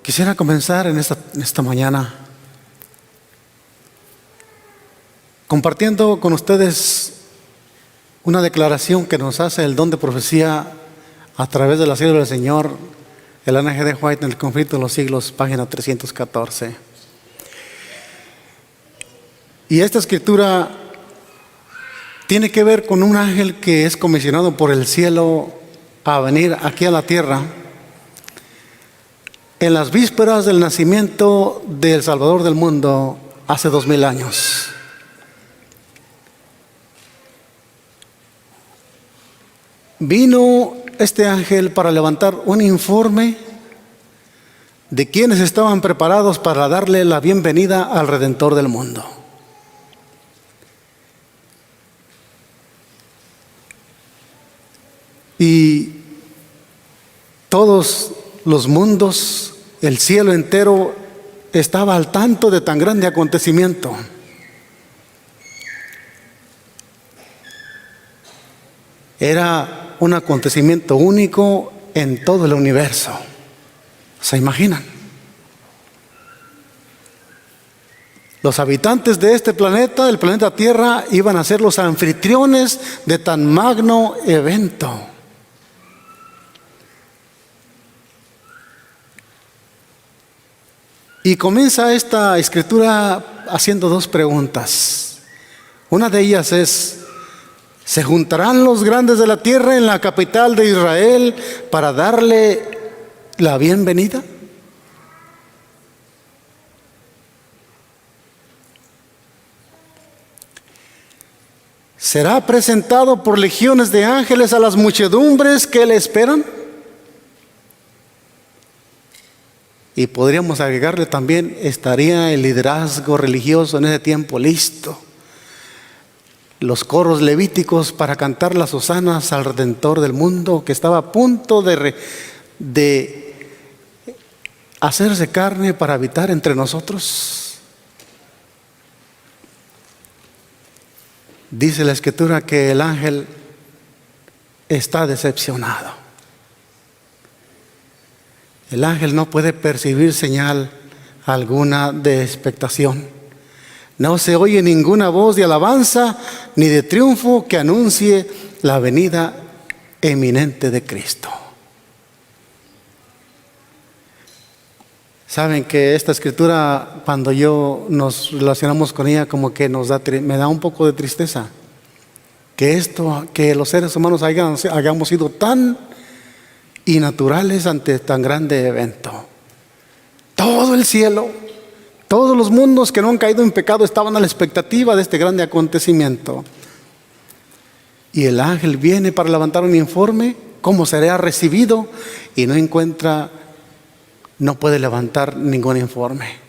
Quisiera comenzar en esta mañana compartiendo con ustedes una declaración que nos hace el don de profecía a través de la sierva del Señor, el N. G. D. White, en el Conflicto de los Siglos, página 314. Y esta escritura tiene que ver con un ángel que es comisionado por el cielo a venir aquí a la tierra en las vísperas del nacimiento del Salvador del mundo hace 2000 años. Vino este ángel para levantar un informe de quienes estaban preparados para darle la bienvenida al Redentor del mundo. Y todos los mundos, el cielo entero, estaba al tanto de tan grande acontecimiento. Era un acontecimiento único en todo el universo. ¿Se imaginan? Los habitantes de este planeta, del planeta Tierra, iban a ser los anfitriones de tan magno evento. Y comienza esta escritura haciendo dos preguntas. Una de ellas es: ¿se juntarán los grandes de la tierra en la capital de Israel para darle la bienvenida? ¿Será presentado por legiones de ángeles a las muchedumbres que le esperan? Y podríamos agregarle también, ¿estaría el liderazgo religioso en ese tiempo listo? Los coros levíticos para cantar las hosanas al Redentor del mundo, que estaba a punto de hacerse carne para habitar entre nosotros. Dice la Escritura que el ángel está decepcionado. El ángel no puede percibir señal alguna de expectación. No se oye ninguna voz de alabanza ni de triunfo que anuncie la venida eminente de Cristo. Saben que esta escritura, cuando nos relacionamos con ella, como que me da un poco de tristeza. Que los seres humanos hayamos sido tan innaturales ante tan grande evento. Todo el cielo, todos los mundos que no han caído en pecado estaban a la expectativa de este grande acontecimiento. Y el ángel viene para levantar un informe, cómo será recibido, y no puede levantar ningún informe.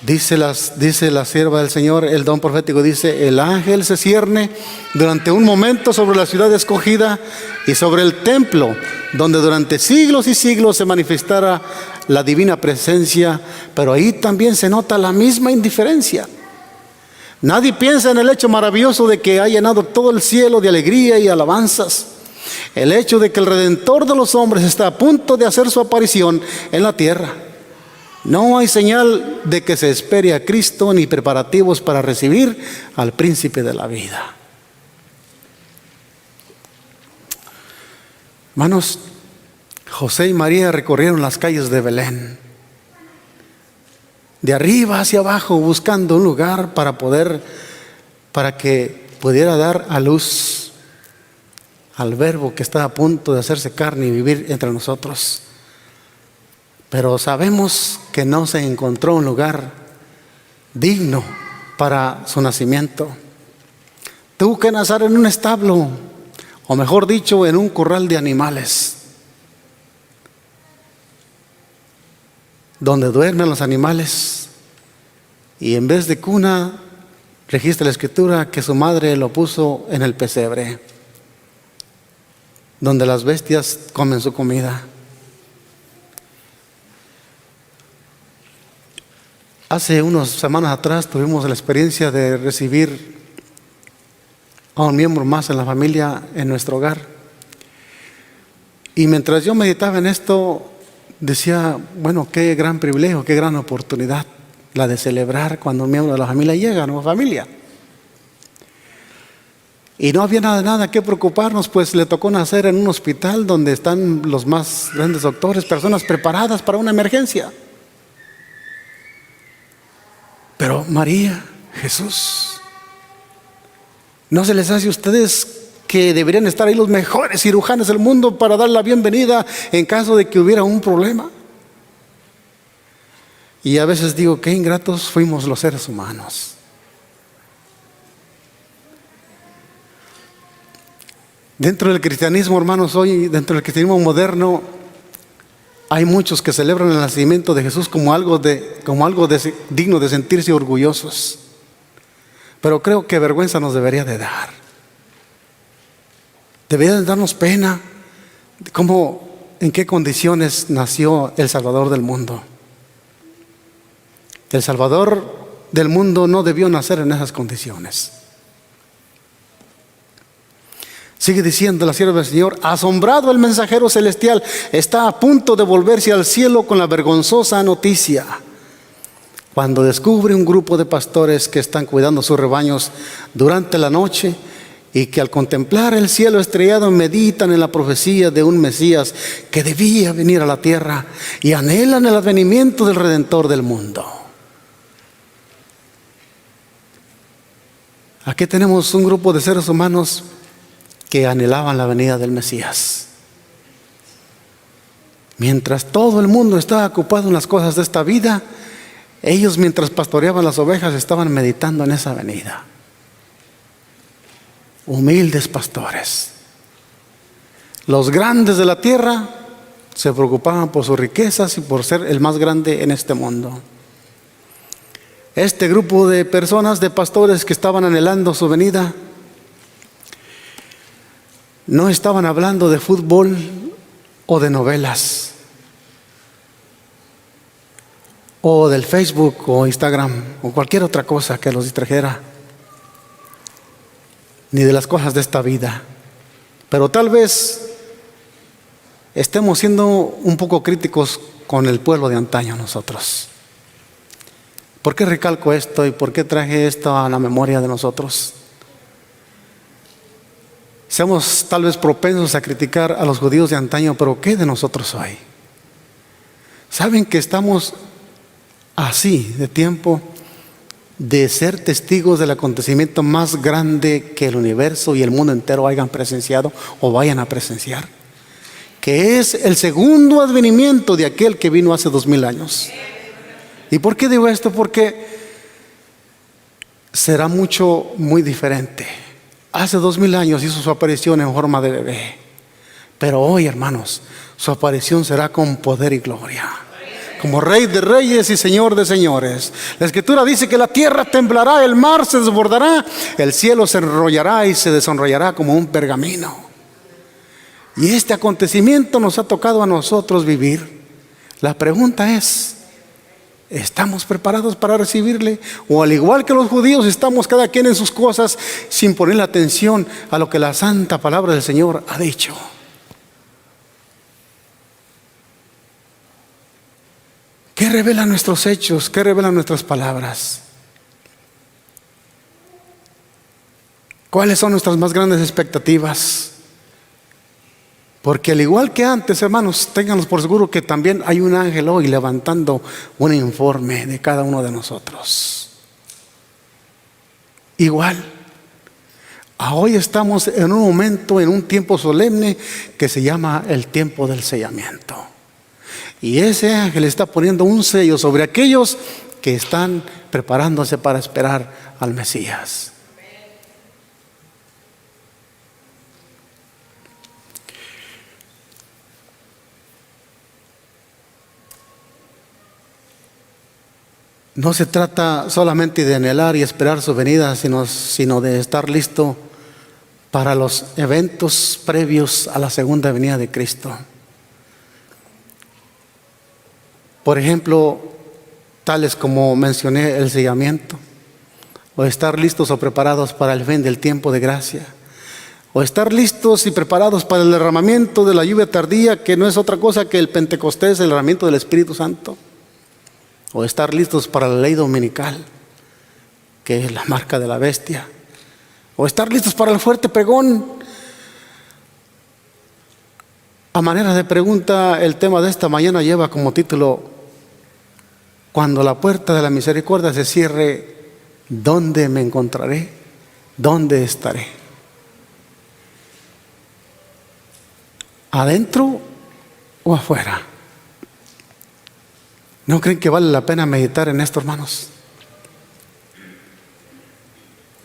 Dice la sierva del Señor, el don profético dice: el ángel se cierne durante un momento sobre la ciudad escogida y sobre el templo, donde durante siglos y siglos se manifestará la divina presencia, pero ahí también se nota la misma indiferencia. Nadie piensa en el hecho maravilloso de que ha llenado todo el cielo de alegría y alabanzas. El hecho de que el Redentor de los hombres está a punto de hacer su aparición en la tierra. No hay señal de que se espere a Cristo ni preparativos para recibir al príncipe de la vida. Hermanos, José y María recorrieron las calles de Belén, de arriba hacia abajo, buscando un lugar para que pudiera dar a luz al Verbo que está a punto de hacerse carne y vivir entre nosotros. Pero sabemos que no se encontró un lugar digno para su nacimiento. Tuvo que nacer en un establo, o mejor dicho, en un corral de animales, donde duermen los animales. Y en vez de cuna, registra la Escritura que su madre lo puso en el pesebre, donde las bestias comen su comida. Hace unas semanas atrás tuvimos la experiencia de recibir a un miembro más en la familia en nuestro hogar. Y mientras yo meditaba en esto, decía, bueno, qué gran privilegio, qué gran oportunidad la de celebrar cuando un miembro de la familia llega a nuestra familia. Y no había nada que preocuparnos, pues le tocó nacer en un hospital donde están los más grandes doctores, personas preparadas para una emergencia. Pero María, Jesús, ¿no se les hace a ustedes que deberían estar ahí los mejores cirujanos del mundo para dar la bienvenida en caso de que hubiera un problema? Y a veces digo, qué ingratos fuimos los seres humanos. Dentro del cristianismo, hermanos, hoy, dentro del cristianismo moderno, hay muchos que celebran el nacimiento de Jesús como algo digno de sentirse orgullosos. Pero creo que vergüenza nos debería de dar. Debería de darnos pena de cómo, en qué condiciones nació el Salvador del mundo. El Salvador del mundo no debió nacer en esas condiciones. Sigue diciendo la sierva del Señor: asombrado el mensajero celestial está a punto de volverse al cielo con la vergonzosa noticia, cuando descubre un grupo de pastores que están cuidando sus rebaños durante la noche y que al contemplar el cielo estrellado meditan en la profecía de un Mesías que debía venir a la tierra y anhelan el advenimiento del Redentor del mundo. Aquí tenemos un grupo de seres humanos que anhelaban la venida del Mesías. Mientras todo el mundo estaba ocupado en las cosas de esta vida, ellos, mientras pastoreaban las ovejas, estaban meditando en esa venida. Humildes pastores. Los grandes de la tierra se preocupaban por sus riquezas y por ser el más grande en este mundo. Este grupo de personas, de pastores que estaban anhelando su venida, no estaban hablando de fútbol o de novelas o del Facebook o Instagram o cualquier otra cosa que los distrajera, ni de las cosas de esta vida. Pero tal vez estemos siendo un poco críticos con el pueblo de antaño nosotros. ¿Por qué recalco esto y por qué traje esto a la memoria de nosotros? Seamos tal vez propensos a criticar a los judíos de antaño, pero ¿qué de nosotros hoy? ¿Saben que estamos así de tiempo de ser testigos del acontecimiento más grande que el universo y el mundo entero hayan presenciado o vayan a presenciar? Que es el segundo advenimiento de aquel que vino hace 2000 años. ¿Y por qué digo esto? Porque será muy diferente. Hace 2000 años hizo su aparición en forma de bebé, pero hoy, hermanos, su aparición será con poder y gloria, como Rey de reyes y Señor de señores. La Escritura dice que la tierra temblará, el mar se desbordará, el cielo se enrollará y se desenrollará como un pergamino. Y este acontecimiento nos ha tocado a nosotros vivir. La pregunta es: ¿estamos preparados para recibirle? O al igual que los judíos, estamos cada quien en sus cosas sin poner atención a lo que la santa palabra del Señor ha dicho. ¿Qué revelan nuestros hechos? ¿Qué revelan nuestras palabras? ¿Cuáles son nuestras más grandes expectativas? Porque al igual que antes, hermanos, ténganlos por seguro que también hay un ángel hoy levantando un informe de cada uno de nosotros. Igual, hoy estamos en un momento, en un tiempo solemne que se llama el tiempo del sellamiento. Y ese ángel está poniendo un sello sobre aquellos que están preparándose para esperar al Mesías. No se trata solamente de anhelar y esperar su venida, sino de estar listo para los eventos previos a la segunda venida de Cristo. Por ejemplo, tales como mencioné, el sellamiento, o estar listos o preparados para el fin del tiempo de gracia, o estar listos y preparados para el derramamiento de la lluvia tardía, que no es otra cosa que el Pentecostés, el derramamiento del Espíritu Santo, o estar listos para la ley dominical, que es la marca de la bestia, o estar listos para el fuerte pregón. A manera de pregunta, el tema de esta mañana lleva como título: cuando la puerta de la misericordia se cierre, ¿dónde me encontraré? ¿Dónde estaré? ¿Adentro o afuera? ¿No creen que vale la pena meditar en esto, hermanos?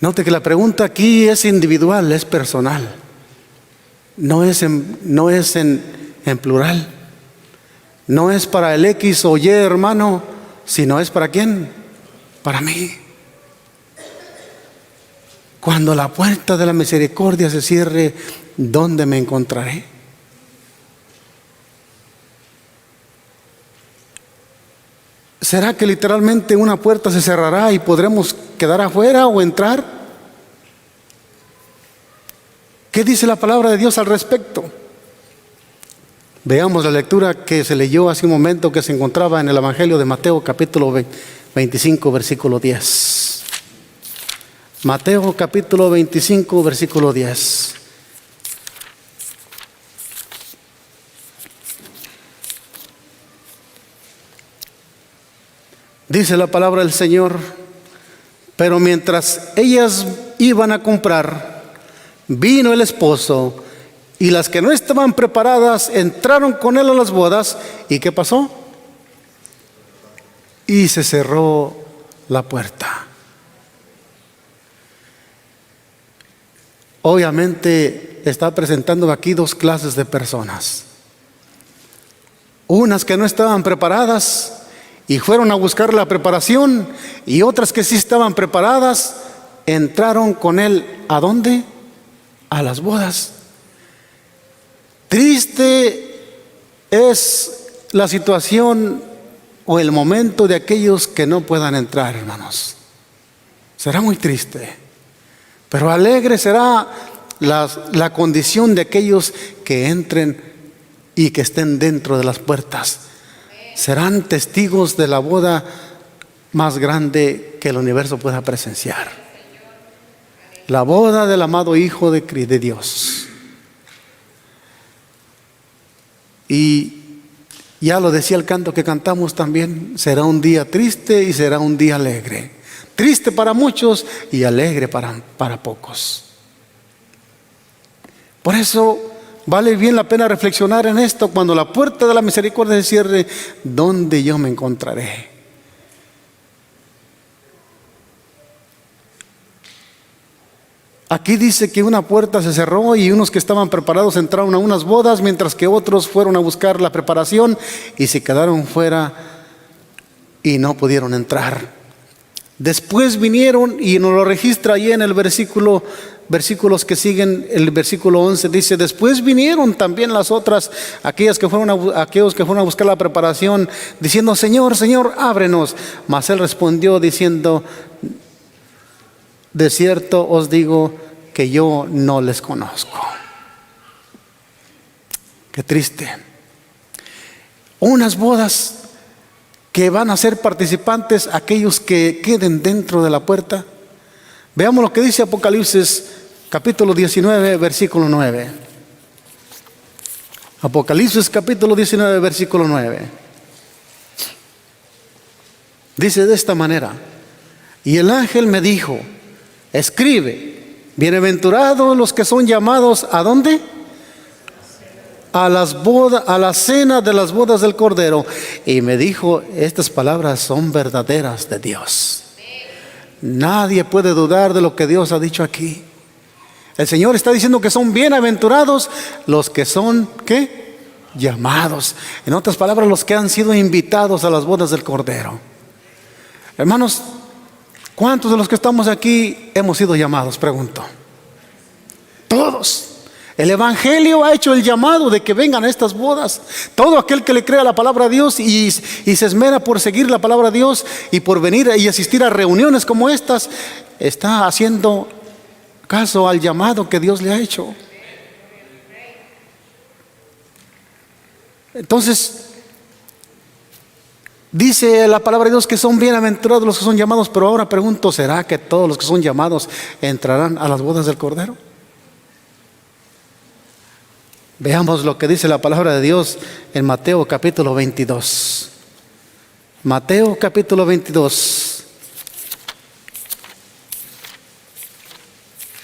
Note que la pregunta aquí es individual, es personal. No es en plural. No es para el X o Y hermano, sino es para ¿quién? Para mí. Cuando la puerta de la misericordia se cierre, ¿dónde me encontraré? ¿Será que literalmente una puerta se cerrará y podremos quedar afuera o entrar? ¿Qué dice la palabra de Dios al respecto? Veamos la lectura que se leyó hace un momento, que se encontraba en el Evangelio de Mateo, capítulo 25, versículo 10. Mateo, capítulo 25, versículo 10. Dice la palabra del Señor: pero mientras ellas iban a comprar, vino el esposo, y las que no estaban preparadas entraron con él a las bodas. ¿Y qué pasó? Y se cerró la puerta. Obviamente está presentando aquí dos clases de personas: unas que no estaban preparadas y fueron a buscar la preparación, y otras que sí estaban preparadas entraron con él. ¿A dónde? A las bodas. Triste es la situación o el momento de aquellos que no puedan entrar, hermanos. Será muy triste, pero alegre será la condición de aquellos que entren y que estén dentro de las puertas. Serán testigos de la boda más grande que el universo pueda presenciar. La boda del amado Hijo de Dios. Y ya lo decía el canto que cantamos también: será un día triste y será un día alegre. Triste para muchos y alegre para pocos. Por eso vale bien la pena reflexionar en esto. Cuando la puerta de la misericordia se cierre, ¿dónde yo me encontraré? Aquí dice que una puerta se cerró y unos que estaban preparados entraron a unas bodas, mientras que otros fueron a buscar la preparación y se quedaron fuera y no pudieron entrar. Después vinieron, y nos lo registra ahí en el versículos que siguen, el versículo 11 dice: después vinieron también las otras, aquellos que fueron a buscar la preparación, diciendo: Señor, Señor, ábrenos. Mas él respondió diciendo: de cierto os digo que yo no les conozco. Qué triste. Unas bodas que van a ser participantes aquellos que queden dentro de la puerta. Veamos lo que dice Apocalipsis capítulo 19, versículo 9. Apocalipsis capítulo 19, versículo 9. Dice de esta manera: y el ángel me dijo: escribe, bienaventurados los que son llamados ¿a dónde? A las bodas, a la cena de las bodas del Cordero. Y me dijo: estas palabras son verdaderas de Dios. Nadie puede dudar de lo que Dios ha dicho aquí. El Señor está diciendo que son bienaventurados los que son, ¿qué? Llamados. En otras palabras, los que han sido invitados a las bodas del Cordero. Hermanos, ¿cuántos de los que estamos aquí hemos sido llamados? Pregunto. Todos. El Evangelio ha hecho el llamado de que vengan a estas bodas. Todo aquel que le crea la palabra de Dios y se esmera por seguir la palabra de Dios y por venir y asistir a reuniones como estas, está haciendo caso al llamado que Dios le ha hecho. Entonces, dice la palabra de Dios que son bienaventurados los que son llamados, pero ahora pregunto, ¿será que todos los que son llamados entrarán a las bodas del Cordero? Veamos lo que dice la palabra de Dios en Mateo capítulo 22. Mateo capítulo 22.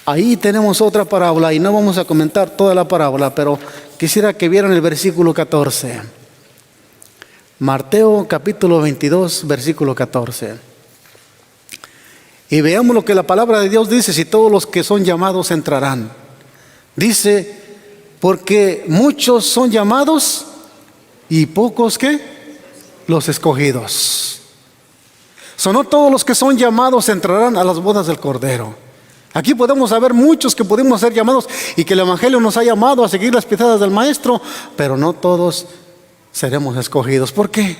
Ahí tenemos otra parábola y no vamos a comentar toda la parábola, pero quisiera que vieran el versículo 14. Mateo capítulo 22, versículo 14. Y veamos lo que la palabra de Dios dice, si todos los que son llamados entrarán. Dice, porque muchos son llamados y pocos ¿qué? Los escogidos. No todos los que son llamados entrarán a las bodas del Cordero. Aquí podemos haber muchos que pudimos ser llamados y que el Evangelio nos ha llamado a seguir las pisadas del Maestro, pero no todos seremos escogidos. ¿Por qué?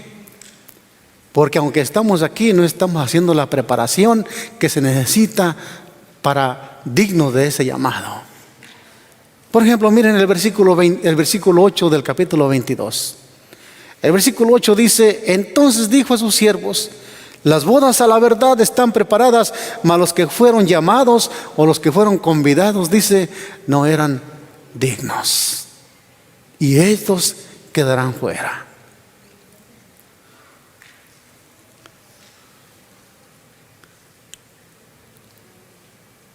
Porque aunque estamos aquí, no estamos haciendo la preparación que se necesita para dignos de ese llamado. Por ejemplo, miren el versículo 8 del capítulo 22. El versículo 8 dice, entonces dijo a sus siervos, las bodas a la verdad están preparadas, mas los que fueron llamados o los que fueron convidados, dice, no eran dignos. Y estos quedarán fuera.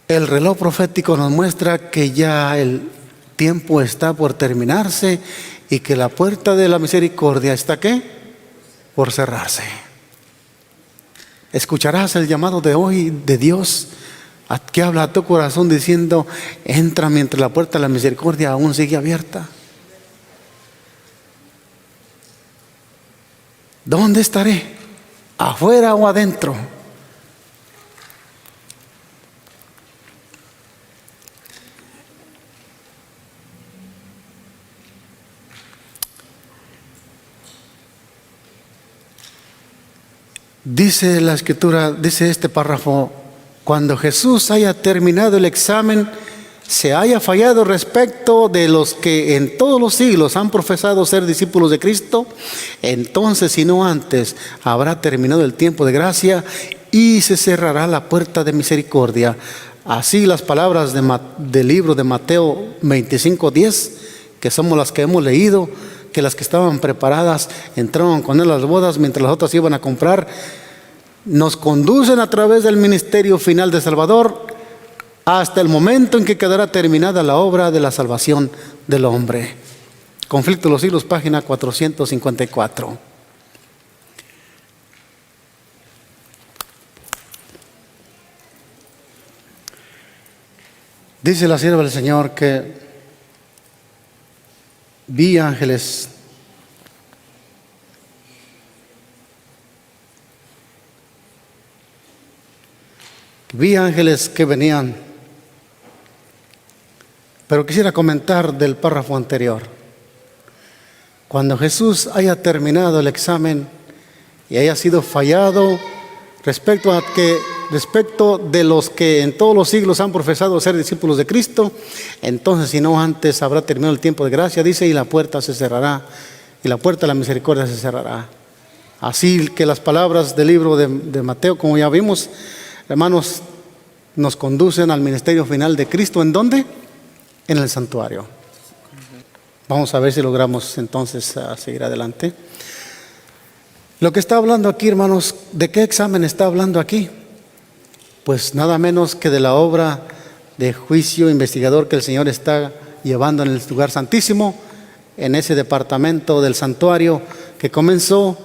El reloj profético nos muestra que ya el tiempo está por terminarse y que la puerta de la misericordia está ¿qué? Por cerrarse. Escucharás el llamado de hoy de Dios que habla a tu corazón diciendo, entra mientras la puerta de la misericordia aún sigue abierta. ¿Dónde estaré? ¿Afuera o adentro? Dice la Escritura, dice este párrafo, cuando Jesús haya terminado el examen, se haya fallado respecto de los que en todos los siglos han profesado ser discípulos de Cristo, entonces, si no antes, habrá terminado el tiempo de gracia y se cerrará la puerta de misericordia. Así las palabras del libro de Mateo 25:10, que somos las que hemos leído, que las que estaban preparadas entraron con él a las bodas mientras las otras iban a comprar, nos conducen a través del ministerio final de Salvador hasta el momento en que quedará terminada la obra de la salvación del hombre. Conflicto de los siglos, página 454. Dice la sierva del Señor que vi ángeles que venían, pero quisiera comentar del párrafo anterior. Cuando Jesús haya terminado el examen y haya sido fallado respecto de los que en todos los siglos han profesado ser discípulos de Cristo, entonces, si no antes, habrá terminado el tiempo de gracia, dice, y la puerta se cerrará, y la puerta de la misericordia se cerrará. Así que las palabras del libro de Mateo, como ya vimos, hermanos, nos conducen al ministerio final de Cristo. ¿En dónde? En el santuario. Vamos a ver si logramos entonces seguir adelante. Lo que está hablando aquí, hermanos, ¿de qué examen está hablando aquí? Pues nada menos que de la obra de juicio investigador que el Señor está llevando en el lugar santísimo, en ese departamento del santuario que comenzó,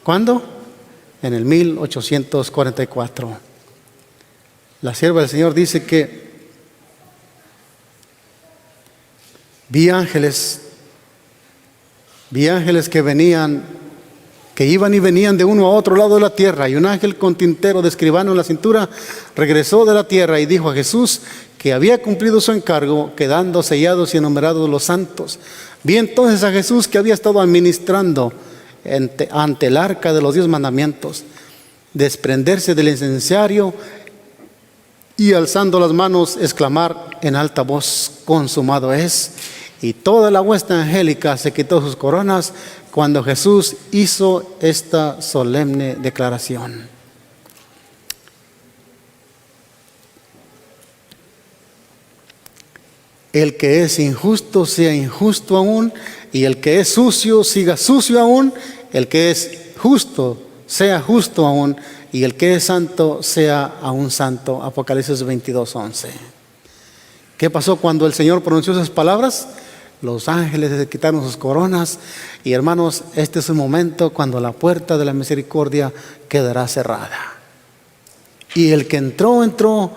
¿cuándo? En el 1844. La sierva del Señor dice que vi ángeles que venían, que iban y venían de uno a otro lado de la tierra, y un ángel con tintero de escribano en la cintura regresó de la tierra y dijo a Jesús que había cumplido su encargo, quedando sellados y enumerados los santos. Vi entonces a Jesús que había estado administrando ante el arca de los 10 mandamientos, desprenderse del incensario y alzando las manos exclamar en alta voz: consumado es. Y toda la hueste angélica se quitó sus coronas cuando Jesús hizo esta solemne declaración. El que es injusto sea injusto aún, y el que es sucio siga sucio aún, el que es justo sea justo aún, y el que es santo sea aún santo. Apocalipsis 22:11. ¿Qué pasó cuando el Señor pronunció esas palabras? Los ángeles se quitaron sus coronas, y hermanos, este es el momento cuando la puerta de la misericordia quedará cerrada. Y el que entró, entró,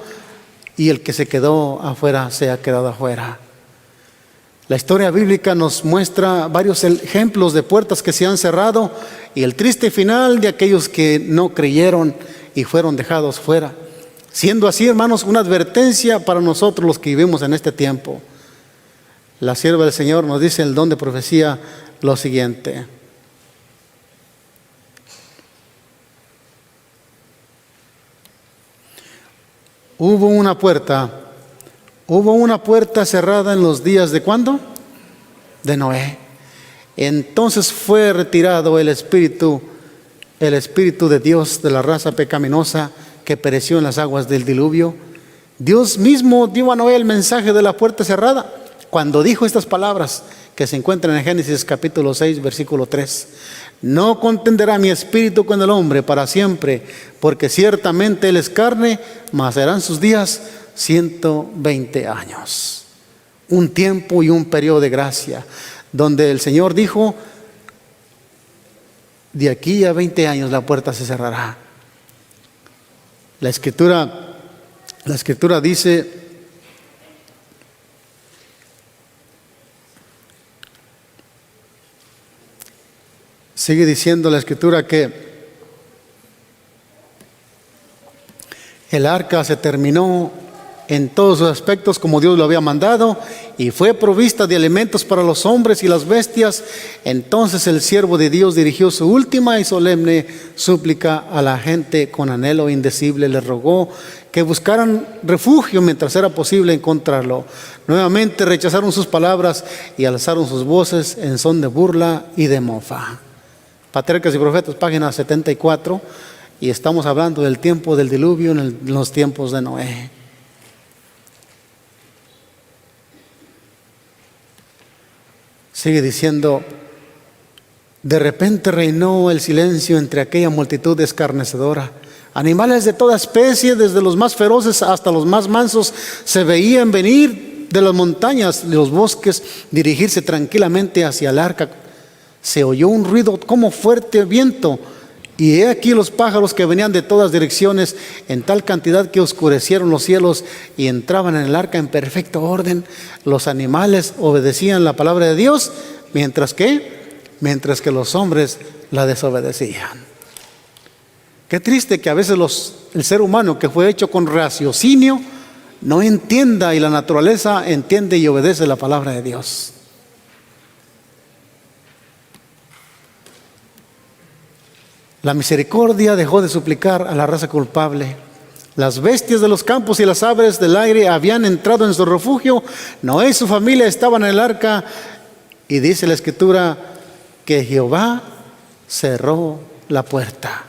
y el que se quedó afuera, se ha quedado afuera. La historia bíblica nos muestra varios ejemplos de puertas que se han cerrado y el triste final de aquellos que no creyeron y fueron dejados fuera. Siendo así, hermanos, una advertencia para nosotros los que vivimos en este tiempo. La sierva del Señor nos dice en el don de profecía lo siguiente: hubo una puerta cerrada en los días de ¿cuándo? De Noé. Entonces fue retirado el espíritu de Dios de la raza pecaminosa que pereció en las aguas del diluvio. Dios mismo dio a Noé el mensaje de la puerta cerrada cuando dijo estas palabras que se encuentran en Génesis capítulo 6 versículo 3. No contenderá mi espíritu con el hombre para siempre, porque ciertamente él es carne, mas serán sus días 120 años. Un tiempo y un periodo de gracia, donde el Señor dijo: de aquí a 20 años la puerta se cerrará. La escritura dice: sigue diciendo la escritura que el arca se terminó en todos sus aspectos como Dios lo había mandado, y fue provista de alimentos para los hombres y las bestias. Entonces el siervo de Dios dirigió su última y solemne súplica a la gente con anhelo indecible. Le rogó que buscaran refugio mientras era posible encontrarlo. Nuevamente rechazaron sus palabras y alzaron sus voces en son de burla y de mofa. Patriarcas y Profetas, página 74, y estamos hablando del tiempo del diluvio en los tiempos de Noé. Sigue diciendo: de repente reinó el silencio entre aquella multitud escarnecedora. Animales de toda especie, desde los más feroces hasta los más mansos, se veían venir de las montañas, de los bosques, dirigirse tranquilamente hacia el arca. Se oyó un ruido como fuerte viento, y he aquí los pájaros que venían de todas direcciones en tal cantidad que oscurecieron los cielos y entraban en el arca en perfecto orden. Los animales obedecían la palabra de Dios, mientras que los hombres la desobedecían. Qué triste que a veces el ser humano, que fue hecho con raciocinio, no entienda, y la naturaleza entiende y obedece la palabra de Dios. La misericordia dejó de suplicar a la raza culpable. Las bestias de los campos y las aves del aire habían entrado en su refugio. Noé y su familia estaban en el arca, y dice la escritura que Jehová cerró la puerta.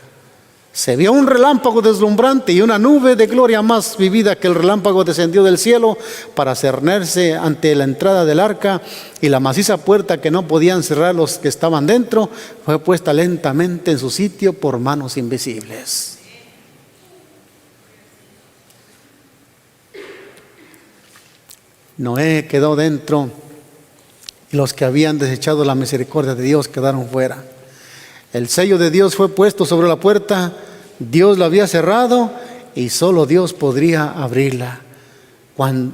Se vio un relámpago deslumbrante, y una nube de gloria más vivida que el relámpago descendió del cielo para cernerse ante la entrada del arca, y la maciza puerta que no podían cerrar los que estaban dentro fue puesta lentamente en su sitio por manos invisibles. Noé quedó dentro, y los que habían desechado la misericordia de Dios quedaron fuera. El sello de Dios fue puesto sobre la puerta. Dios la había cerrado y solo Dios podría abrirla.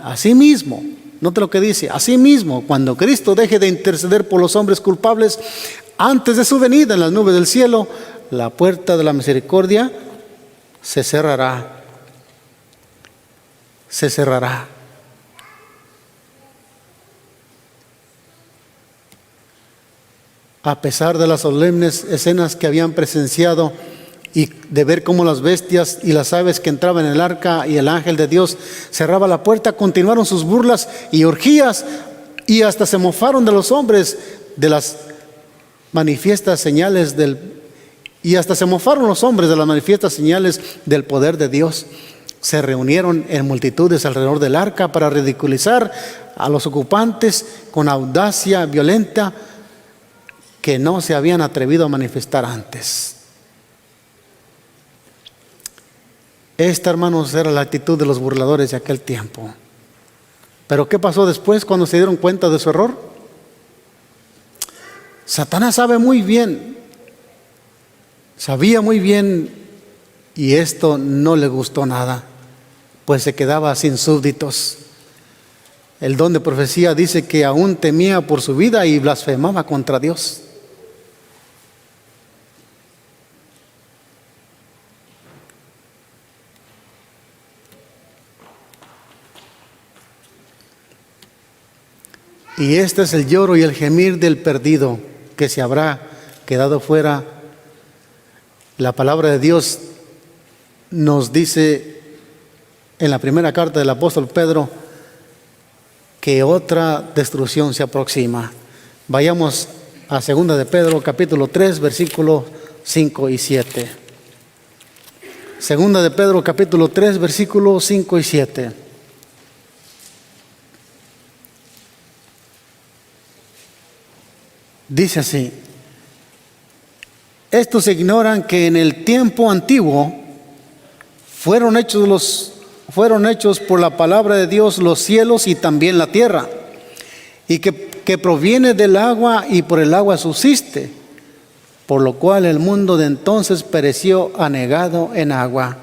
Asimismo, note lo que dice: asimismo, cuando Cristo deje de interceder por los hombres culpables antes de su venida en las nubes del cielo, la puerta de la misericordia se cerrará. Se cerrará. A pesar de las solemnes escenas que habían presenciado y de ver cómo las bestias y las aves que entraban en el arca y el ángel de Dios cerraba la puerta, continuaron sus burlas y orgías y hasta se mofaron de los hombres de las manifiestas señales del poder de Dios. Se reunieron en multitudes alrededor del arca para ridiculizar a los ocupantes con audacia violenta que no se habían atrevido a manifestar antes. Esta, hermanos, era la actitud de los burladores de aquel tiempo. Pero ¿qué pasó después cuando se dieron cuenta de su error? Satanás sabía muy bien, y esto no le gustó nada, pues se quedaba sin súbditos. El don de profecía dice que aún temía por su vida y blasfemaba contra Dios. Y este es el lloro y el gemir del perdido que se habrá quedado fuera. La palabra de Dios nos dice en la primera carta del apóstol Pedro que otra destrucción se aproxima. Vayamos a 2 de Pedro capítulo 3 versículos 5 y 7. 2 de Pedro capítulo 3 versículos 5 y 7. Dice así: estos ignoran que en el tiempo antiguo fueron hechos por la palabra de Dios los cielos y también la tierra, y que proviene del agua y por el agua subsiste, por lo cual el mundo de entonces pereció anegado en agua.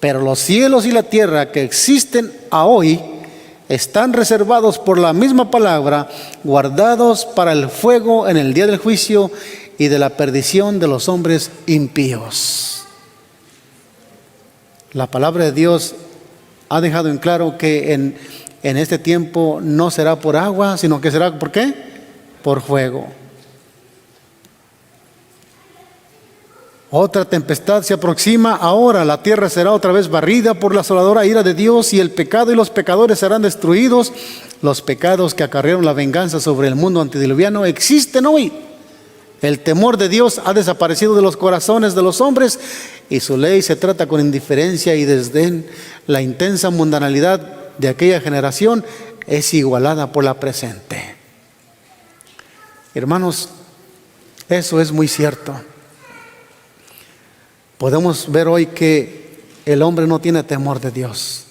Pero los cielos y la tierra que existen a hoy están reservados por la misma palabra, guardados para el fuego en el día del juicio y de la perdición de los hombres impíos. La palabra de Dios ha dejado en claro que en este tiempo no será por agua, sino que será ¿por qué? Por fuego. Otra tempestad se aproxima ahora. La tierra será otra vez barrida por la asoladora ira de Dios, y el pecado y los pecadores serán destruidos. Los pecados que acarrearon la venganza sobre el mundo antediluviano existen hoy. El temor de Dios ha desaparecido de los corazones de los hombres, y su ley se trata con indiferencia y desdén. La intensa mundanalidad de aquella generación es igualada por la presente. Hermanos, eso es muy cierto. Podemos ver hoy que el hombre no tiene temor de Dios.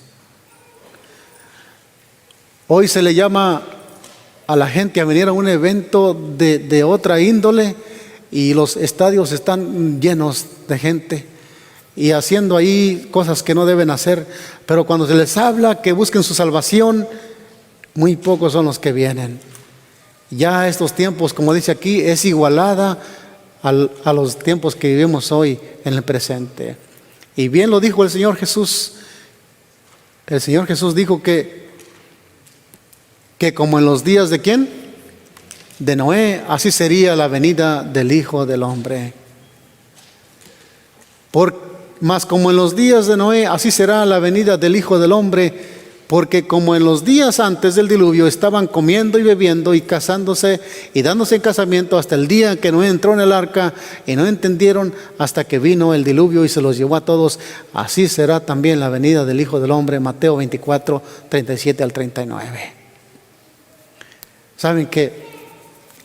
Hoy se le llama a la gente a venir a un evento de otra índole, y los estadios están llenos de gente y haciendo ahí cosas que no deben hacer. Pero cuando se les habla que busquen su salvación, muy pocos son los que vienen. Ya estos tiempos, como dice aquí, es igualada a los tiempos que vivimos hoy en el presente. Y bien lo dijo el Señor Jesús. El Señor Jesús dijo que como en los días de ¿quién? De Noé, así sería la venida del Hijo del Hombre. Mas como en los días de Noé, así será la venida del Hijo del Hombre. Porque como en los días antes del diluvio estaban comiendo y bebiendo y casándose y dándose en casamiento hasta el día en que Noé entró en el arca, y no entendieron hasta que vino el diluvio y se los llevó a todos, así será también la venida del Hijo del Hombre. Mateo 24, 37 al 39. Saben que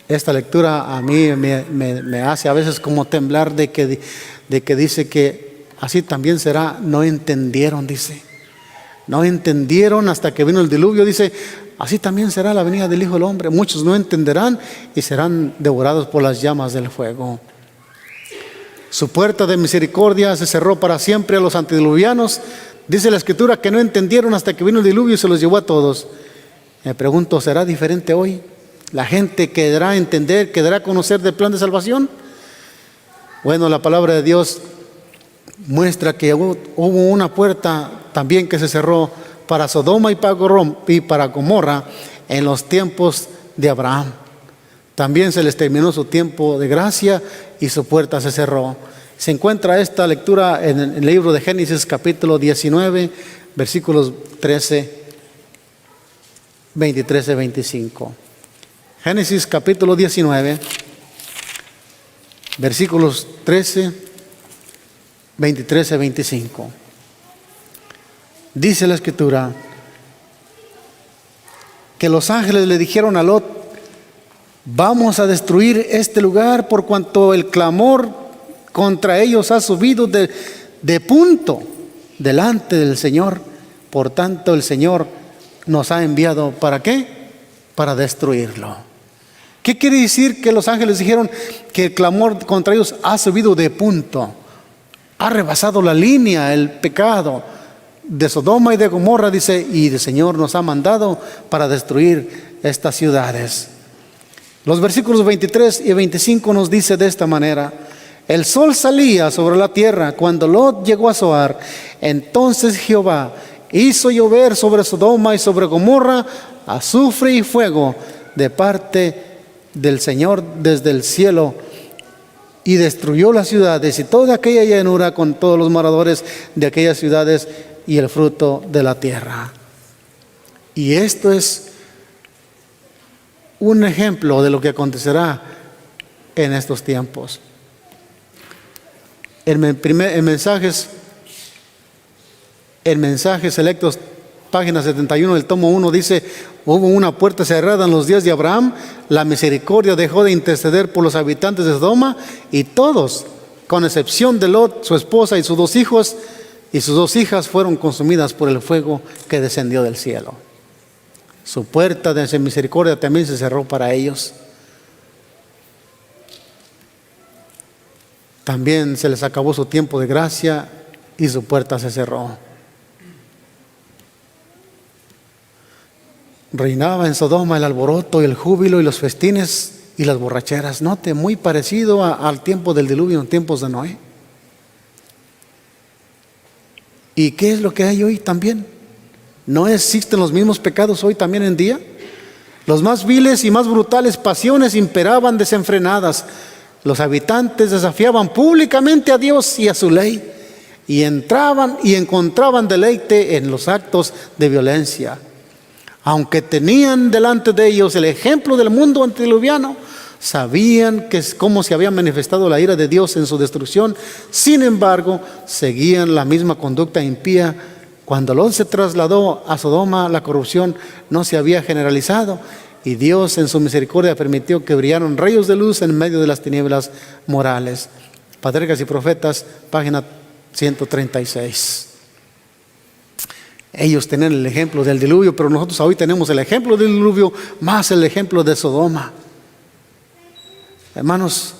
esta lectura a mí me hace a veces como temblar de que dice que así también será. No entendieron, dice. No entendieron hasta que vino el diluvio. Dice, así también será la venida del Hijo del Hombre. Muchos no entenderán y serán devorados por las llamas del fuego. Su puerta de misericordia se cerró para siempre a los antediluvianos. Dice la Escritura que no entendieron hasta que vino el diluvio y se los llevó a todos. Me pregunto, ¿será diferente hoy? ¿La gente quedará entender, quedará conocer del plan de salvación? Bueno, la palabra de Dios muestra que hubo una puerta también que se cerró para Sodoma y para Gomorra en los tiempos de Abraham. También se les terminó su tiempo de gracia y su puerta se cerró. Se encuentra esta lectura en el libro de Génesis capítulo 19, versículos 13, 23 y 25. Génesis capítulo 19, versículos 13, 23 y 25. Dice la Escritura que los ángeles le dijeron a Lot: vamos a destruir este lugar por cuanto el clamor contra ellos ha subido de punto delante del Señor. Por tanto, el Señor nos ha enviado, ¿para qué? Para destruirlo. ¿Qué quiere decir que los ángeles dijeron que el clamor contra ellos ha subido de punto? Ha rebasado la línea, el pecado de Sodoma y de Gomorra, dice, y el Señor nos ha mandado para destruir estas ciudades. Los versículos 23 y 25 nos dice de esta manera: el sol salía sobre la tierra cuando Lot llegó a Zoar. Entonces Jehová hizo llover sobre Sodoma y sobre Gomorra azufre y fuego de parte del Señor desde el cielo, y destruyó las ciudades y toda aquella llanura con todos los moradores de aquellas ciudades y el fruto de la tierra. Y esto es un ejemplo de lo que acontecerá en estos tiempos. En mensajes selectos, página 71 del tomo 1, dice: hubo una puerta cerrada en los días de Abraham, la misericordia dejó de interceder por los habitantes de Sodoma, y todos, con excepción de Lot, su esposa y sus 2 hijos y sus 2 hijas, fueron consumidas por el fuego que descendió del cielo. Su puerta de misericordia también se cerró para ellos. También se les acabó su tiempo de gracia y su puerta se cerró. Reinaba en Sodoma el alboroto y el júbilo y los festines y las borracheras. Note, muy parecido al tiempo del diluvio en tiempos de Noé. ¿Y qué es lo que hay hoy también? ¿No existen los mismos pecados hoy también en día? Los más viles y más brutales pasiones imperaban desenfrenadas. Los habitantes desafiaban públicamente a Dios y a su ley, y entraban y encontraban deleite en los actos de violencia. Aunque tenían delante de ellos el ejemplo del mundo antediluviano, sabían cómo se había manifestado la ira de Dios en su destrucción. Sin embargo, seguían la misma conducta impía. Cuando Lot se trasladó a Sodoma, la corrupción no se había generalizado, y Dios en su misericordia permitió que brillaran rayos de luz en medio de las tinieblas morales. Patriarcas y Profetas, página 136. Ellos tenían el ejemplo del diluvio, pero nosotros hoy tenemos el ejemplo del diluvio más el ejemplo de Sodoma. Hermanos,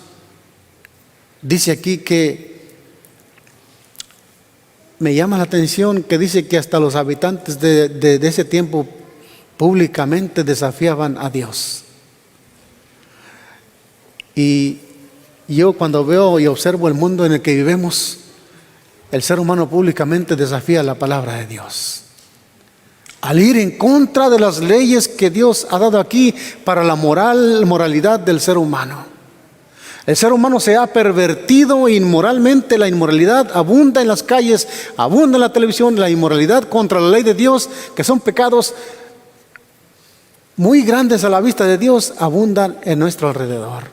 dice aquí que me llama la atención que dice que hasta los habitantes de ese tiempo públicamente desafiaban a Dios. Y yo, cuando veo y observo el mundo en el que vivimos, el ser humano públicamente desafía la palabra de Dios, al ir en contra de las leyes que Dios ha dado aquí para la moralidad del ser humano. El ser humano se ha pervertido inmoralmente. La inmoralidad abunda en las calles, abunda en la televisión. La inmoralidad contra la ley de Dios, que son pecados muy grandes a la vista de Dios, abundan en nuestro alrededor.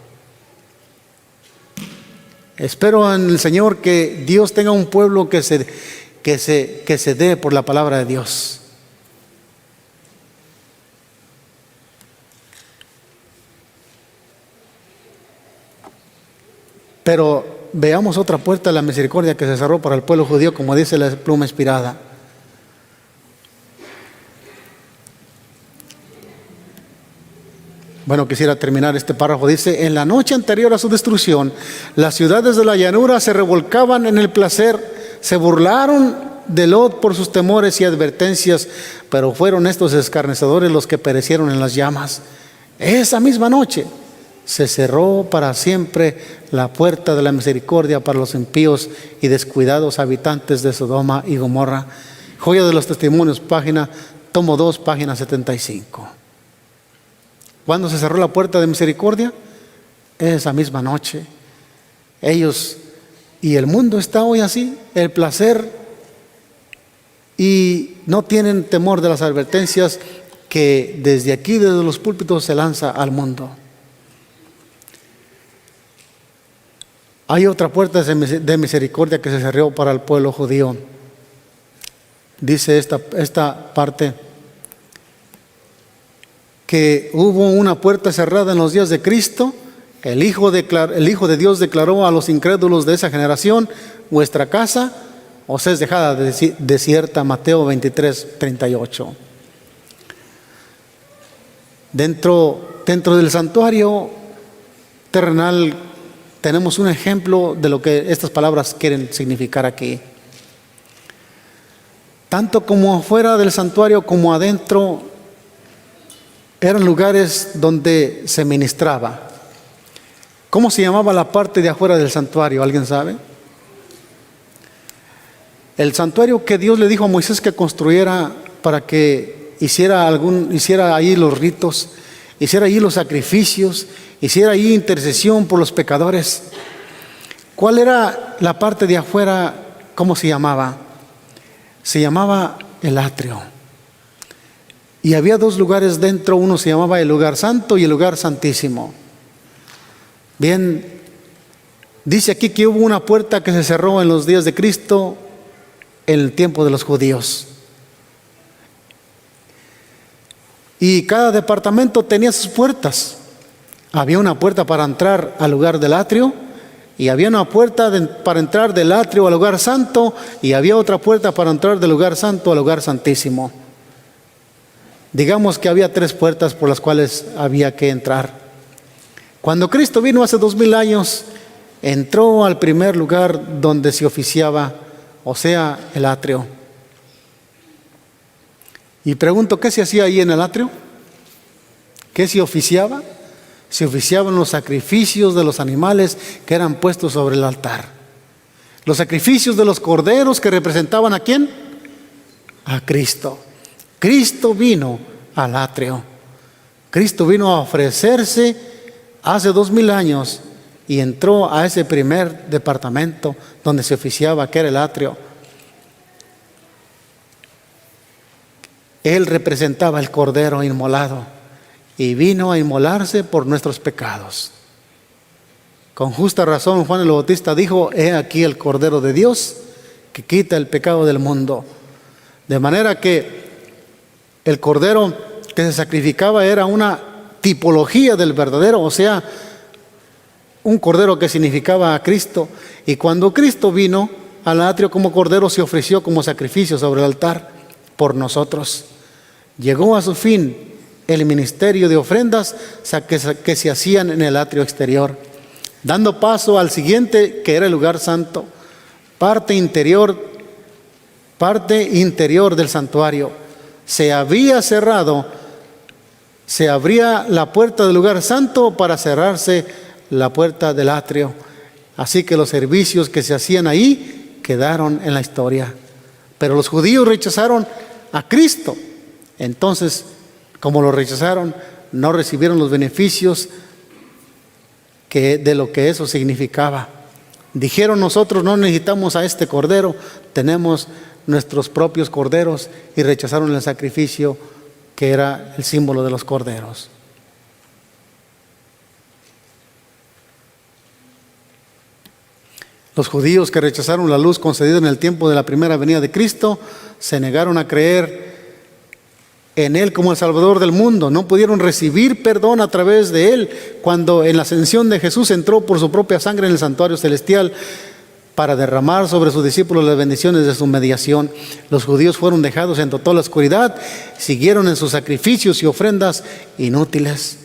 Espero en el Señor que Dios tenga un pueblo que se dé por la palabra de Dios. Pero veamos otra puerta de la misericordia que se cerró para el pueblo judío, como dice la pluma inspirada. Bueno, quisiera terminar este párrafo. Dice: en la noche anterior a su destrucción, las ciudades de la llanura se revolcaban en el placer, se burlaron de Lot por sus temores y advertencias, pero fueron estos escarnecedores los que perecieron en las llamas. Esa misma noche se cerró para siempre la puerta de la misericordia para los impíos y descuidados habitantes de Sodoma y Gomorra. Joya de los Testimonios, tomo 2, página 75. ¿Cuándo se cerró la puerta de misericordia? Esa misma noche. Ellos Y el mundo está hoy así, el placer, y no tienen temor de las advertencias que desde aquí, desde los púlpitos, se lanza al mundo. Hay otra puerta de misericordia que se cerró para el pueblo judío. Dice esta parte, que hubo una puerta cerrada en los días de Cristo. El Hijo de Dios declaró a los incrédulos de esa generación: vuestra casa os es dejada desierta. Mateo 23:38. Dentro del santuario terrenal tenemos un ejemplo de lo que estas palabras quieren significar aquí. Tanto como afuera del santuario como adentro eran lugares donde se ministraba. ¿Cómo se llamaba la parte de afuera del santuario? ¿Alguien sabe? El santuario que Dios le dijo a Moisés que construyera para que hiciera ahí los ritos, hiciera ahí los sacrificios, hiciera ahí intercesión por los pecadores. ¿Cuál era la parte de afuera? ¿Cómo se llamaba? Se llamaba el atrio. Y había dos lugares dentro, uno se llamaba el lugar santo y el lugar santísimo. Bien, dice aquí que hubo una puerta que se cerró en los días de Cristo, en el tiempo de los judíos. Y cada departamento tenía sus puertas. Había una puerta para entrar al lugar del atrio, y había una puerta para entrar del atrio al lugar santo, y había otra puerta para entrar del lugar santo al lugar santísimo. Digamos que había 3 puertas por las cuales había que entrar. Cuando Cristo vino hace 2000 años, entró al primer lugar donde se oficiaba, o sea, el atrio. Y pregunto, ¿qué se hacía ahí en el atrio? ¿Qué se oficiaba? Se oficiaban los sacrificios de los animales que eran puestos sobre el altar. Los sacrificios de los corderos que representaban ¿a quién? A Cristo. Cristo vino al atrio. Cristo vino a ofrecerse hace 2000 años y entró a ese primer departamento donde se oficiaba, que era el atrio. Él representaba el cordero inmolado y vino a inmolarse por nuestros pecados. Con justa razón Juan el Bautista dijo: he aquí el Cordero de Dios que quita el pecado del mundo. De manera que el cordero que se sacrificaba era una tipología del verdadero, o sea, un cordero que significaba a Cristo. Y cuando Cristo vino al atrio como cordero, se ofreció como sacrificio sobre el altar por nosotros. Llegó a su fin el ministerio de ofrendas que se hacían en el atrio exterior, dando paso al siguiente, que era el lugar santo, parte interior del santuario. Se había cerrado. Se abría la puerta del lugar santo para cerrarse la puerta del atrio. Así que los servicios que se hacían ahí quedaron en la historia. Pero los judíos rechazaron a Cristo. Entonces, como lo rechazaron, no recibieron los beneficios de lo que eso significaba. Dijeron: nosotros no necesitamos a este cordero, tenemos nuestros propios corderos, y rechazaron el sacrificio que era el símbolo de los corderos. Los judíos que rechazaron la luz concedida en el tiempo de la primera venida de Cristo se negaron a creer en Él como el Salvador del mundo. No pudieron recibir perdón a través de Él cuando en la ascensión de Jesús entró por su propia sangre en el santuario celestial para derramar sobre sus discípulos las bendiciones de su mediación. Los judíos fueron dejados en total oscuridad, siguieron en sus sacrificios y ofrendas inútiles.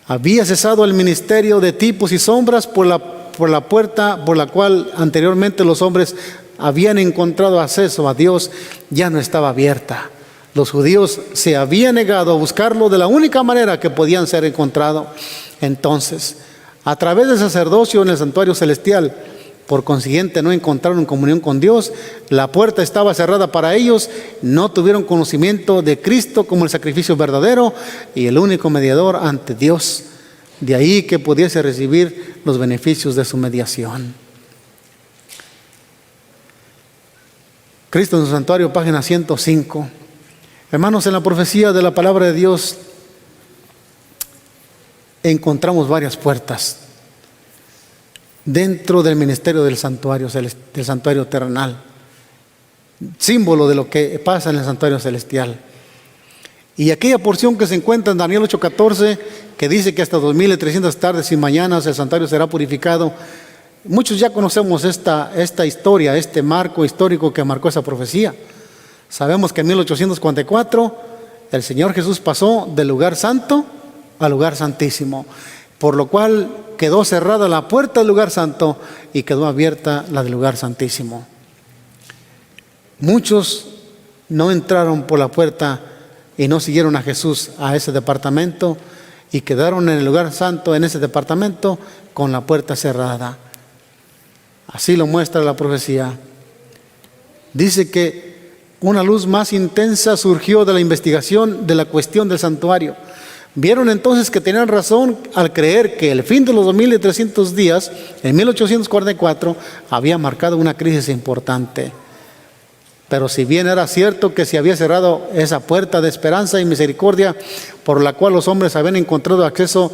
Había cesado el ministerio de tipos y sombras por la puerta por la cual anteriormente los hombres habían encontrado acceso a Dios, ya no estaba abierta. Los judíos se habían negado a buscarlo de la única manera que podían ser encontrados. Entonces, a través del sacerdocio en el santuario celestial, por consiguiente no encontraron comunión con Dios. La puerta estaba cerrada para ellos, no tuvieron conocimiento de Cristo como el sacrificio verdadero y el único mediador ante Dios. De ahí que pudiese recibir los beneficios de su mediación. Cristo en su santuario, página 105. Hermanos, en la profecía de la palabra de Dios encontramos varias puertas dentro del ministerio del santuario terrenal, símbolo de lo que pasa en el santuario celestial. Y aquella porción que se encuentra en Daniel 8:14, que dice que hasta 2300 tardes y mañanas el santuario será purificado. Muchos ya conocemos esta historia, este marco histórico que marcó esa profecía. Sabemos que en 1844 el Señor Jesús pasó del lugar santo al lugar santísimo, por lo cual quedó cerrada la puerta del lugar santo y quedó abierta la del lugar santísimo. Muchos no entraron por la puerta y no siguieron a Jesús a ese departamento y quedaron en el lugar santo, en ese departamento, con la puerta cerrada. Así lo muestra la profecía. Dice que una luz más intensa surgió de la investigación de la cuestión del santuario. Vieron entonces que tenían razón al creer que el fin de los 2300 días, en 1844, había marcado una crisis importante. Pero si bien era cierto que se había cerrado esa puerta de esperanza y misericordia por la cual los hombres habían encontrado acceso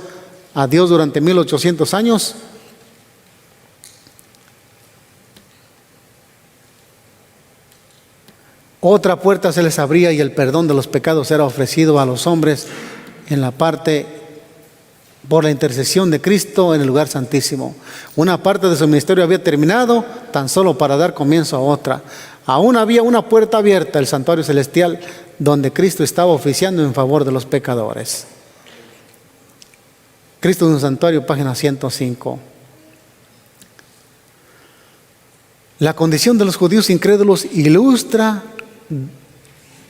a Dios durante 1800 años, otra puerta se les abría y el perdón de los pecados era ofrecido a los hombres en la parte por la intercesión de Cristo en el lugar santísimo. Una parte de su ministerio había terminado tan solo para dar comienzo a otra. Aún había una puerta abierta, el santuario celestial, donde Cristo estaba oficiando en favor de los pecadores. Cristo en un santuario, página 105. La condición de los judíos incrédulos ilustra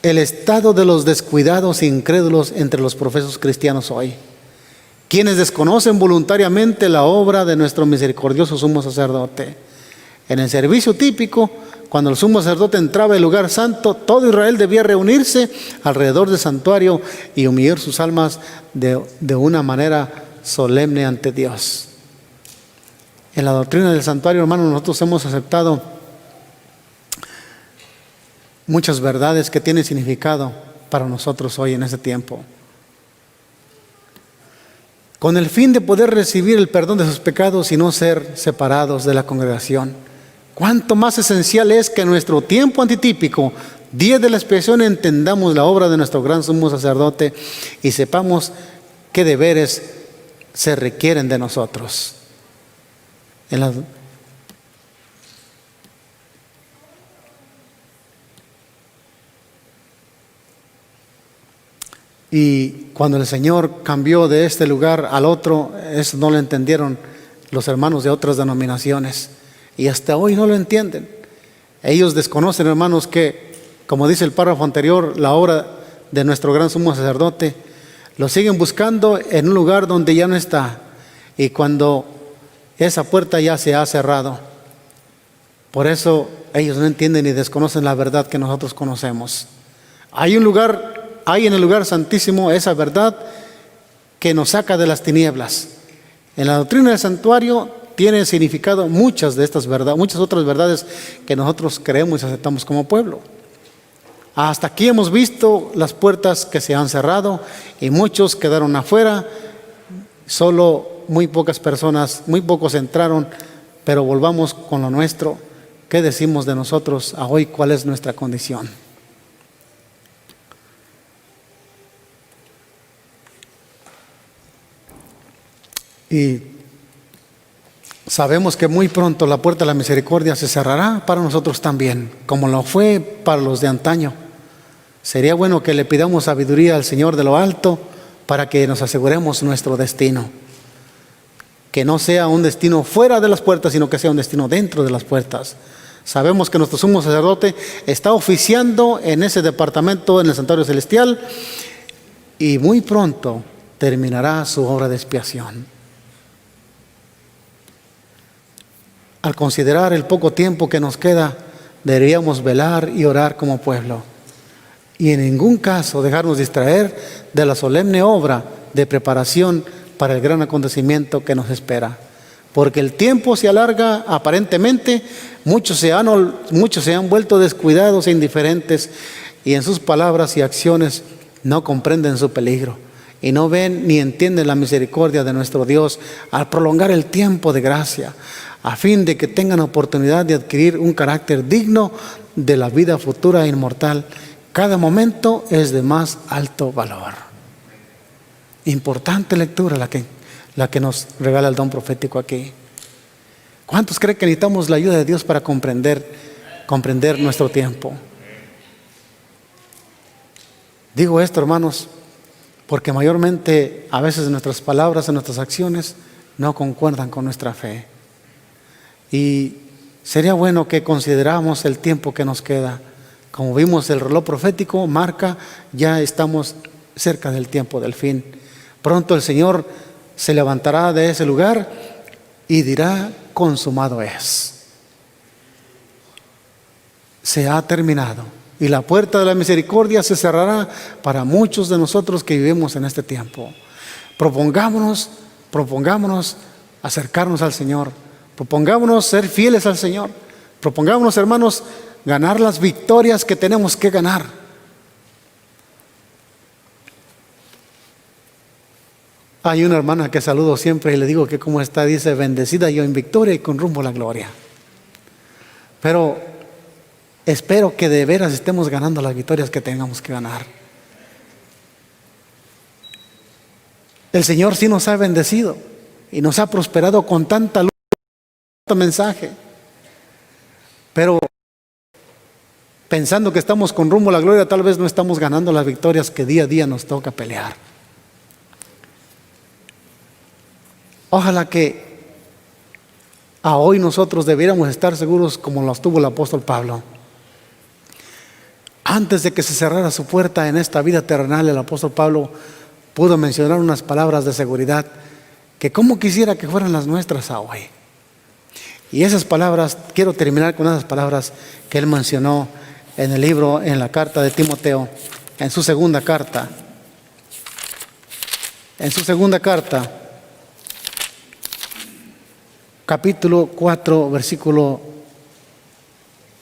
el estado de los descuidados e incrédulos entre los profesos cristianos hoy, quienes desconocen voluntariamente la obra de nuestro misericordioso sumo sacerdote. En el servicio típico, cuando el sumo sacerdote entraba al lugar santo, todo Israel debía reunirse alrededor del santuario y humillar sus almas de una manera solemne ante Dios. En la doctrina del santuario, hermanos, nosotros hemos aceptado muchas verdades que tienen significado para nosotros hoy en este tiempo, con el fin de poder recibir el perdón de sus pecados y no ser separados de la congregación. Cuánto más esencial es que en nuestro tiempo antitípico, día de la expiación, entendamos la obra de nuestro gran sumo sacerdote y sepamos qué deberes se requieren de nosotros. Y cuando el Señor cambió de este lugar al otro, eso no lo entendieron los hermanos de otras denominaciones. Y hasta hoy no lo entienden. Ellos desconocen, hermanos, que, como dice el párrafo anterior, la obra de nuestro gran sumo sacerdote, lo siguen buscando en un lugar donde ya no está. Y cuando esa puerta ya se ha cerrado. Por eso ellos no entienden y desconocen la verdad que nosotros conocemos. Hay en el lugar santísimo esa verdad que nos saca de las tinieblas. En la doctrina del santuario tiene significado muchas de estas verdades, muchas otras verdades que nosotros creemos y aceptamos como pueblo. Hasta aquí hemos visto las puertas que se han cerrado y muchos quedaron afuera. Solo muy pocas personas, muy pocos entraron, pero volvamos con lo nuestro. ¿Qué decimos de nosotros a hoy? ¿Cuál es nuestra condición? Y sabemos que muy pronto la puerta de la misericordia se cerrará para nosotros también, como lo fue para los de antaño. Sería bueno que le pidamos sabiduría al Señor de lo alto para que nos aseguremos nuestro destino. Que no sea un destino fuera de las puertas, sino que sea un destino dentro de las puertas. Sabemos que nuestro sumo sacerdote está oficiando en ese departamento, en el santuario celestial, y muy pronto terminará su obra de expiación. Al considerar el poco tiempo que nos queda, deberíamos velar y orar como pueblo. Y en ningún caso dejarnos distraer de la solemne obra de preparación para el gran acontecimiento que nos espera. porque el tiempo se alarga aparentemente, muchos se han vuelto descuidados e indiferentes, y en sus palabras y acciones no comprenden su peligro, y no ven ni entienden la misericordia de nuestro Dios al prolongar el tiempo de gracia, a fin de que tengan oportunidad de adquirir un carácter digno de la vida futura e inmortal. Cada momento es de más alto valor. Importante lectura la que nos regala el don profético aquí. ¿Cuántos creen que necesitamos la ayuda de Dios para comprender nuestro tiempo? Digo esto, hermanos, porque mayormente a veces nuestras palabras y nuestras acciones no concuerdan con nuestra fe. Y sería bueno que consideráramos el tiempo que nos queda. Como vimos, el reloj profético marca, ya estamos cerca del tiempo del fin. Pronto el Señor se levantará de ese lugar y dirá: consumado es. Se ha terminado. Y la puerta de la misericordia se cerrará para muchos de nosotros que vivimos en este tiempo. Propongámonos acercarnos al Señor. Propongámonos ser fieles al Señor. Propongámonos, hermanos, ganar las victorias que tenemos que ganar. Hay una hermana que saludo siempre y le digo que cómo está, dice: bendecida yo en victoria y con rumbo a la gloria. Pero espero que de veras estemos ganando las victorias que tengamos que ganar. El Señor sí nos ha bendecido y nos ha prosperado con tanta luz, tanto mensaje. Pero pensando que estamos con rumbo a la gloria, tal vez no estamos ganando las victorias que día a día nos toca pelear. Ojalá que a hoy nosotros debiéramos estar seguros como lo estuvo el apóstol Pablo. Antes de que se cerrara su puerta en esta vida terrenal, el apóstol Pablo pudo mencionar unas palabras de seguridad que como quisiera que fueran las nuestras a hoy. Y esas palabras, quiero terminar con esas palabras que él mencionó en el libro, en la carta de Timoteo, en su segunda carta. En su segunda carta, capítulo 4, versículo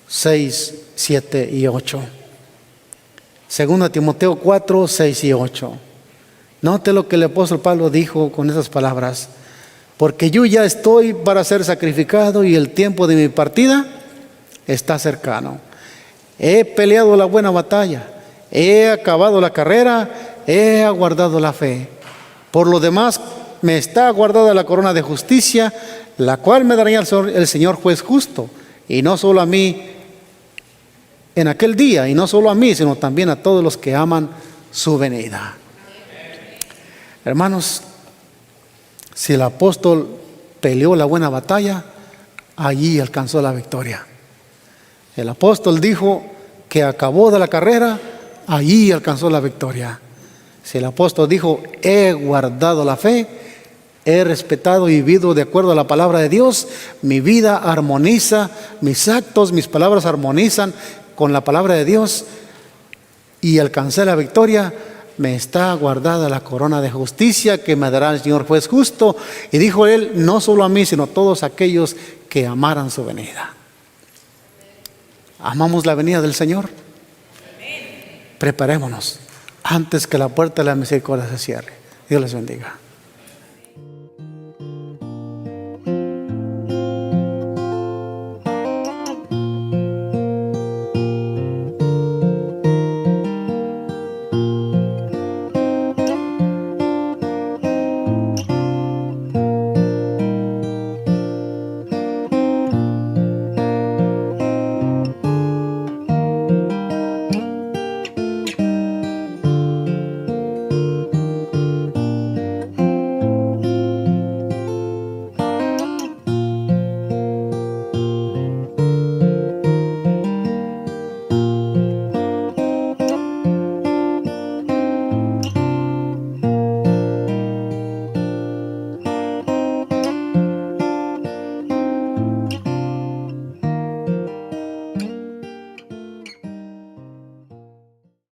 6, 7 y 8. Segunda Timoteo 4, 6 y 8. Note lo que el apóstol Pablo dijo con esas palabras: porque yo ya estoy para ser sacrificado y el tiempo de mi partida está cercano. He peleado la buena batalla, he acabado la carrera, he aguardado la fe. Por lo demás, me está aguardada la corona de justicia, la cual me dará el Señor juez justo, y no solo a mí en aquel día, y no solo a mí, sino también a todos los que aman su venida. Hermanos, si el apóstol peleó la buena batalla, allí alcanzó la victoria. El apóstol dijo que acabó de la carrera, allí alcanzó la victoria. Si el apóstol dijo: he guardado la fe, he respetado y vivido de acuerdo a la palabra de Dios, mi vida armoniza, mis actos, mis palabras armonizan con la palabra de Dios, y alcancé la victoria, me está guardada la corona de justicia que me dará el Señor juez justo. Y dijo él: no solo a mí, sino a todos aquellos que amaran su venida. ¿Amamos la venida del Señor? Preparémonos antes que la puerta de la misericordia se cierre. Dios les bendiga.